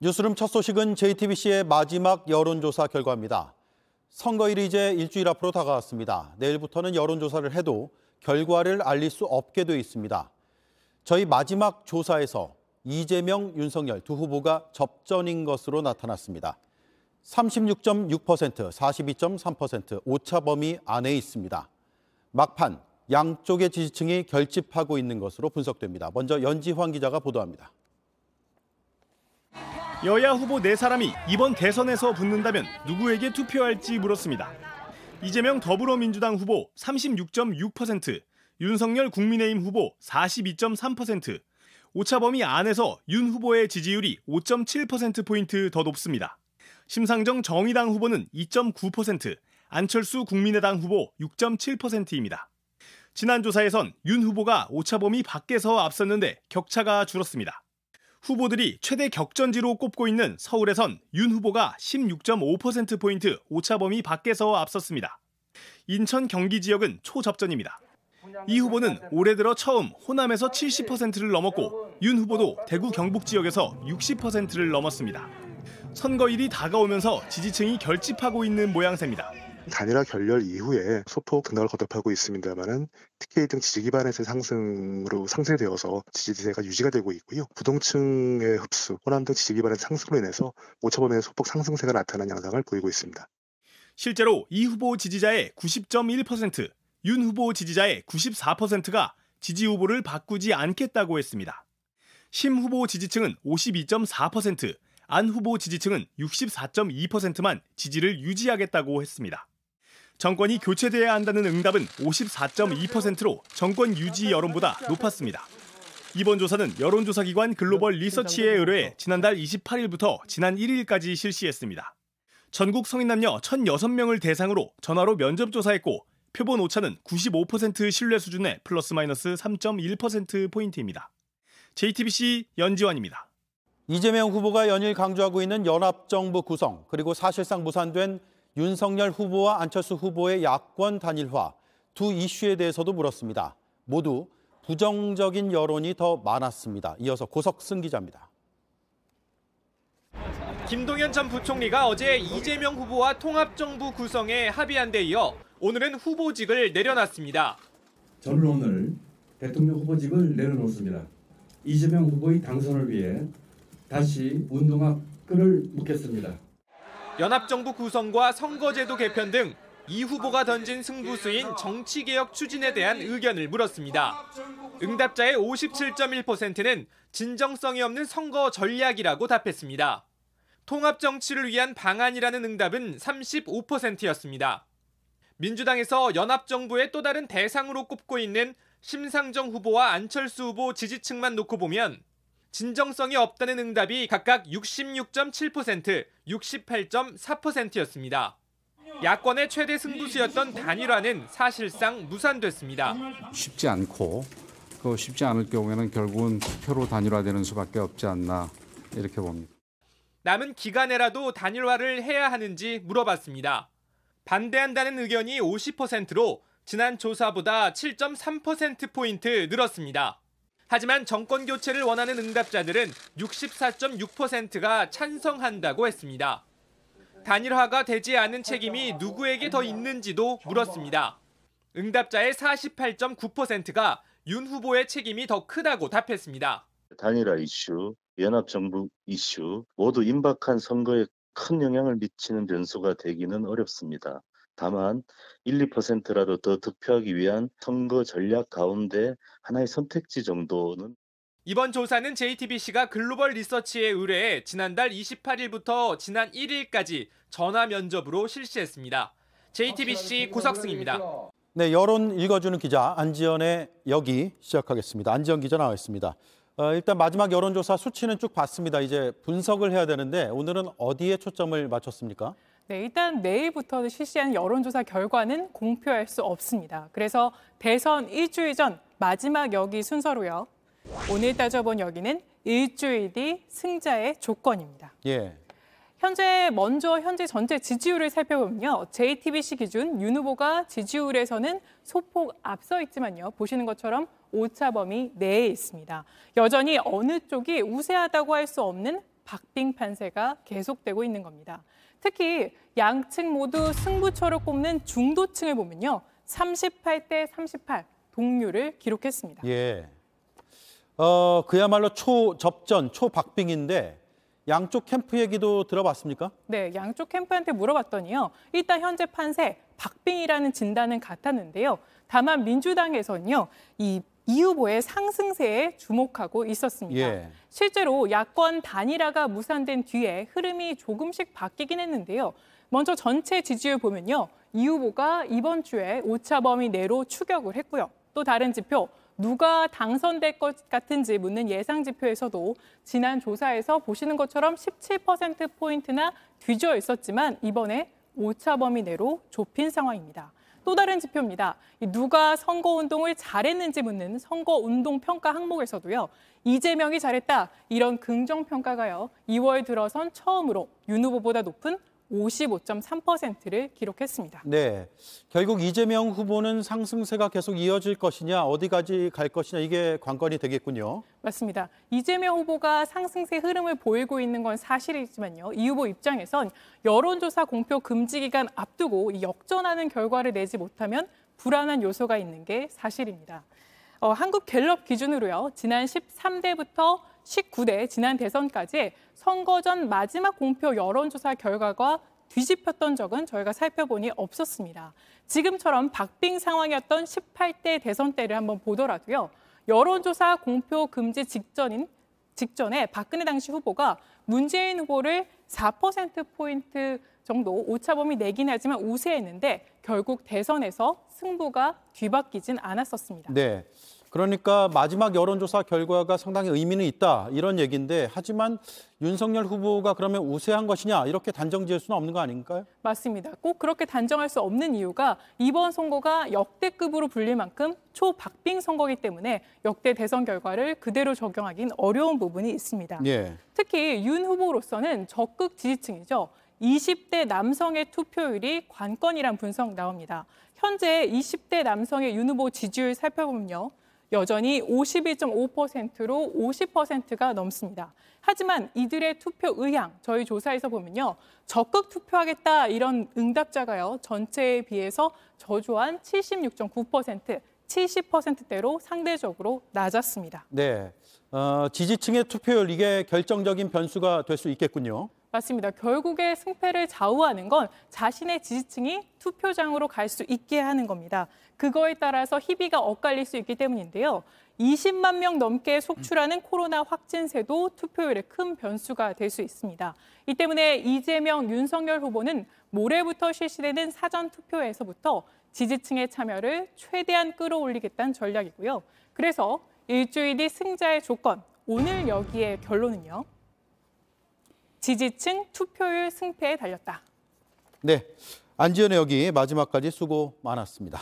뉴스룸 첫 소식은 JTBC의 마지막 여론조사 결과입니다. 선거일이 이제 일주일 앞으로 다가왔습니다. 내일부터는 여론조사를 해도 결과를 알릴 수 없게 돼 있습니다. 저희 마지막 조사에서 이재명, 윤석열 두 후보가 접전인 것으로 나타났습니다. 36.6%, 42.3% 오차 범위 안에 있습니다. 막판 양쪽의 지지층이 결집하고 있는 것으로 분석됩니다. 먼저 연지환 기자가 보도합니다. 여야 후보 4사람이 이번 대선에서 붙는다면 누구에게 투표할지 물었습니다. 이재명 더불어민주당 후보 36.6%, 윤석열 국민의힘 후보 42.3%, 오차 범위 안에서 윤 후보의 지지율이 5.7%포인트 더 높습니다. 심상정 정의당 후보는 2.9%, 안철수 국민의당 후보 6.7%입니다. 지난 조사에선 윤 후보가 오차 범위 밖에서 앞섰는데 격차가 줄었습니다. 후보들이 최대 격전지로 꼽고 있는 서울에선 윤 후보가 16.5%포인트 오차 범위 밖에서 앞섰습니다. 인천 경기 지역은 초접전입니다. 이 후보는 올해 들어 처음 호남에서 70%를 넘었고 윤 후보도 대구 경북 지역에서 60%를 넘었습니다. 선거일이 다가오면서 지지층이 결집하고 있는 모양새입니다. 단일화 결렬 이후에 소폭 등락을 거듭하고 있습니다만은 TK 등 지지 기반에서의 상승으로 상쇄되어서 지지세가 유지가 되고 있고요. 부동층의 흡수, 호남 등 지지 기반의 상승으로 인해서 오차범위의 소폭 상승세가 나타난 양상을 보이고 있습니다. 실제로 이 후보 지지자의 90.1%, 윤 후보 지지자의 94%가 지지 후보를 바꾸지 않겠다고 했습니다. 심 후보 지지층은 52.4%, 안 후보 지지층은 64.2%만 지지를 유지하겠다고 했습니다. 정권이 교체돼야 한다는 응답은 54.2%로 정권 유지 여론보다 높았습니다. 이번 조사는 여론조사기관 글로벌 리서치에 의뢰해 지난달 28일부터 지난 1일까지 실시했습니다. 전국 성인 남녀 1,006명을 대상으로 전화로 면접 조사했고 표본 오차는 95% 신뢰 수준의 플러스 마이너스 3.1%포인트입니다. JTBC 연지환입니다. 이재명 후보가 연일 강조하고 있는 연합정부 구성, 그리고 사실상 무산된 윤석열 후보와 안철수 후보의 야권 단일화, 두 이슈에 대해서도 물었습니다. 모두 부정적인 여론이 더 많았습니다. 이어서 고석승 기자입니다. 김동연 전 부총리가 어제 이재명 후보와 통합정부 구성에 합의한 데 이어 오늘은 후보직을 내려놨습니다. 저는 오늘 대통령 후보직을 내려놓습니다. 이재명 후보의 당선을 위해 다시 운동화 끈을 묶겠습니다. 연합정부 구성과 선거제도 개편 등 이 후보가 던진 승부수인 정치개혁 추진에 대한 의견을 물었습니다. 응답자의 57.1%는 진정성이 없는 선거 전략이라고 답했습니다. 통합정치를 위한 방안이라는 응답은 35%였습니다. 민주당에서 연합정부의 또 다른 대상으로 꼽고 있는 심상정 후보와 안철수 후보 지지층만 놓고 보면 진정성이 없다는 응답이 각각 66.7%, 68.4%였습니다. 야권의 최대 승부수였던 단일화는 사실상 무산됐습니다. 쉽지 않을 경우에는 결국은 투표로 단일화되는 수밖에 없지 않나 이렇게 봅니다. 남은 기간에라도 단일화를 해야 하는지 물어봤습니다. 반대한다는 의견이 50%로 지난 조사보다 7.3%포인트 늘었습니다. 하지만 정권 교체를 원하는 응답자들은 64.6%가 찬성한다고 했습니다. 단일화가 되지 않은 책임이 누구에게 더 있는지도 물었습니다. 응답자의 48.9%가 윤 후보의 책임이 더 크다고 답했습니다. 단일화 이슈, 연합정부 이슈 모두 임박한 선거에 큰 영향을 미치는 변수가 되기는 어렵습니다. 다만 1, 2%라도 더 득표하기 위한 선거 전략 가운데 하나의 선택지 정도는. 이번 조사는 JTBC가 글로벌 리서치에 의뢰해 지난달 28일부터 지난 1일까지 전화 면접으로 실시했습니다. JTBC 고석승입니다. 네, 여론 읽어주는 기자 안지연의 여기 시작하겠습니다. 안지연 기자 나와 있습니다. 일단 마지막 여론조사 수치는 쭉 봤습니다. 이제 분석을 해야 되는데 오늘은 어디에 초점을 맞췄습니까? 네, 일단 내일부터 실시한 여론조사 결과는 공표할 수 없습니다. 그래서 대선 일주일 전 마지막 여기 순서로요. 오늘 따져본 여기는 일주일 뒤 승자의 조건입니다. 예. 먼저 현재 전체 지지율을 살펴보면요. JTBC 기준 윤 후보가 지지율에서는 소폭 앞서 있지만요. 보시는 것처럼 오차 범위 내에 있습니다. 여전히 어느 쪽이 우세하다고 할 수 없는 박빙 판세가 계속되고 있는 겁니다. 특히 양측 모두 승부처를 꼽는 중도층을 보면요. 38대 38 동률을 기록했습니다. 예. 그야말로 초접전, 초박빙인데 양쪽 캠프 얘기도 들어봤습니까? 네, 양쪽 캠프한테 물어봤더니요. 일단 현재 판세 박빙이라는 진단은 같았는데요. 다만 민주당에서는요. 이 후보의 상승세에 주목하고 있었습니다. 예. 실제로 야권 단일화가 무산된 뒤에 흐름이 조금씩 바뀌긴 했는데요. 먼저 전체 지지율 보면요. 이 후보가 이번 주에 오차 범위 내로 추격을 했고요. 또 다른 지표, 누가 당선될 것 같은지 묻는 예상 지표에서도 지난 조사에서 보시는 것처럼 17%포인트나 뒤져 있었지만 이번에 오차 범위 내로 좁힌 상황입니다. 또 다른 지표입니다. 누가 선거운동을 잘했는지 묻는 선거운동 평가 항목에서도요. 이재명이 잘했다. 이런 긍정평가가요. 2월 들어선 처음으로 윤 후보보다 높은 55.3%를 기록했습니다. 네, 결국 이재명 후보는 상승세가 계속 이어질 것이냐, 어디까지 갈 것이냐 이게 관건이 되겠군요. 맞습니다. 이재명 후보가 상승세 흐름을 보이고 있는 건 사실이지만요. 이 후보 입장에선 여론조사 공표 금지 기간 앞두고 역전하는 결과를 내지 못하면 불안한 요소가 있는 게 사실입니다. 한국갤럽 기준으로요. 지난 13대부터 19대 지난 대선까지 선거 전 마지막 공표 여론조사 결과가 뒤집혔던 적은 저희가 살펴보니 없었습니다. 지금처럼 박빙 상황이었던 18대 대선 때를 한번 보더라도요. 여론조사 공표 금지 직전에 박근혜 당시 후보가 문재인 후보를 4%포인트 정도 오차범위 내긴 하지만 우세했는데 결국 대선에서 승부가 뒤바뀌진 않았었습니다. 네, 그러니까 마지막 여론조사 결과가 상당히 의미는 있다 이런 얘기인데 하지만 윤석열 후보가 그러면 우세한 것이냐 이렇게 단정 지을 수는 없는 거 아닌가요? 맞습니다. 꼭 그렇게 단정할 수 없는 이유가 이번 선거가 역대급으로 불릴 만큼 초박빙 선거이기 때문에 역대 대선 결과를 그대로 적용하기는 어려운 부분이 있습니다. 예. 특히 윤 후보로서는 적극 지지층이죠. 20대 남성의 투표율이 관건이란 분석 나옵니다. 현재 20대 남성의 윤 후보 지지율 살펴보면요. 여전히 51.5%로 50%가 넘습니다. 하지만 이들의 투표 의향, 저희 조사에서 보면요. 적극 투표하겠다 이런 응답자가요. 전체에 비해서 저조한 76.9%, 70%대로 상대적으로 낮았습니다. 네, 지지층의 투표율 이게 결정적인 변수가 될 수 있겠군요. 맞습니다. 결국에 승패를 좌우하는 건 자신의 지지층이 투표장으로 갈 수 있게 하는 겁니다. 그거에 따라서 희비가 엇갈릴 수 있기 때문인데요. 20만 명 넘게 속출하는 코로나 확진세도 투표율에 큰 변수가 될 수 있습니다. 이 때문에 이재명, 윤석열 후보는 모레부터 실시되는 사전투표에서부터 지지층의 참여를 최대한 끌어올리겠다는 전략이고요. 그래서 일주일 뒤 승자의 조건, 오늘 여기에 결론은요. 지지층 투표율 승패에 달렸다. 네, 안지연의 여기 마지막까지 수고 많았습니다.